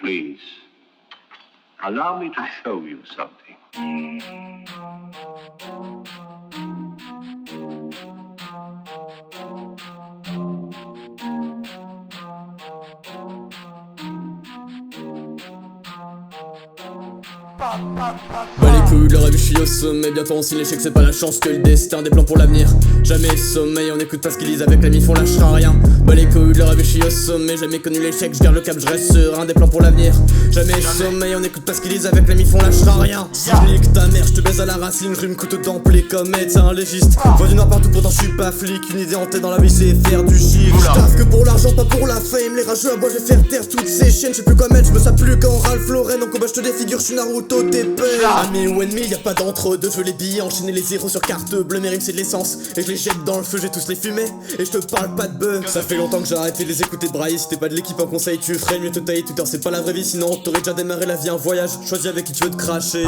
Please, allow me to show you something. Bah les couilles de leur vie, je suis au sommet. Bientôt on signe l'échec, c'est pas la chance que le destin. Des plans pour l'avenir, jamais sommeil. On écoute pas ce qu'ils disent avec la mif, on lâchera rien. Bah les couilles de leur vie, je suis au sommet. Jamais connu l'échec, je garde le cap, je reste serein. Des plans pour l'avenir, jamais sommeil. On écoute pas ce qu'ils disent avec la mif, on lâchera rien. Si je nique ta mère, je te baise à la racine. Rhume couteau d'emplée comme médecin légiste. Vois du noir partout, pourtant je suis pas flic. Une idée en tête dans la vie, c'est faire du chiffre. J'taffe que pour l'argent, pas pour la fame. Les rageux à bois, je vais faire taire toutes ces chaînes. Je sais plus quoi mettre, je me sens plus quand Ralph Lauren. En combat, je te défigure, je suis Naruto, t'es peur. Ami ou ennemi, y'a pas d'entre deux. Je veux les billets, enchaîner les zéros sur carte bleue. Mes rimes c'est de l'essence, et je les jette dans le feu. J'ai tous les fumés, et je te parle pas de bœuf. Ça fait longtemps que j'ai arrêté de les écouter de brailler. Si t'es pas de l'équipe en conseil, tu ferais mieux te tailler Twitter. C'est pas la vraie vie, sinon t'aurais déjà démarré la vie. Un voyage, choisis avec qui tu veux te cracher.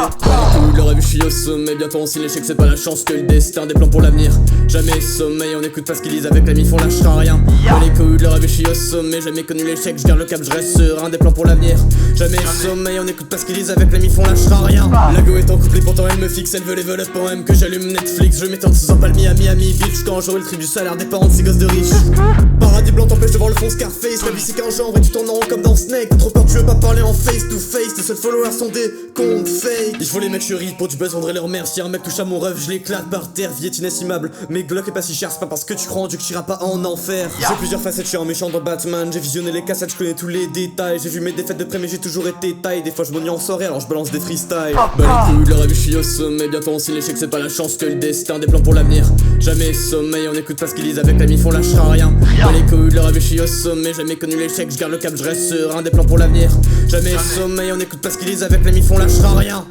Le rêve, je suis au sommet. Bientôt on signe l'échec, c'est pas la chance que le destin. Des plans pour l'avenir, jamais sommeil. On écoute pas ce qu'ils disent avec la mif, on lâchera rien. Les couilles de leur rêve, je suis au sommet. Jamais connu l'échec, je garde le cap, je reste serein. Des plans pour l'avenir, jamais sommeil. On écoute pas ce qu'ils disent avec la mif, on lâchera rien. La go est en couple et pourtant elle me fixe. Elle veut level up quand même que j'allume Netflix. Je m'étends sous un palmier à Miami Beach. Quand j'aurai le tri du salaire des parents de ces gosses de riches. Paradis blanc t'empêche de voir le fond Scarface. La vie c'est qu'un genre et tu tournes en rond comme dans Snake. T'as trop peur, tu veux pas parler en face to face. Tes seuls followers sont des comptes fake. Il faut les mecs chéris pour du buzz, vendrait leur mère. Si un mec touche à mon rêve, je l'éclate par terre. Vie est inestimable, mais Glock est pas si cher. C'est pas parce que tu crois en Dieu que t'iras pas en enfer. J'ai plusieurs facettes, je suis un méchant dans Batman. J'ai visionné les cassettes, je connais tous les détails. J'ai vu mes défaites de près mais j'ai toujours été taille. Des fois je m'ennuie en soirée alors je balance des freestyles. Bah les couilles de leur rêve, je suis au sommet. Bientôt on signe l'échec, c'est pas la chance que le destin. Des plans pour l'avenir, jamais sommeil. On écoute pas ce qu'ils disent avec la mif, on lâchera rien. Bah les couilles de leur rêve, je suis au sommet. Jamais connu l'échec, je garde le cap, je reste serein. Des plans pour l'avenir, jamais sommeil. On écoute pas ce qu'ils disent avec la mif, on lâchera rien.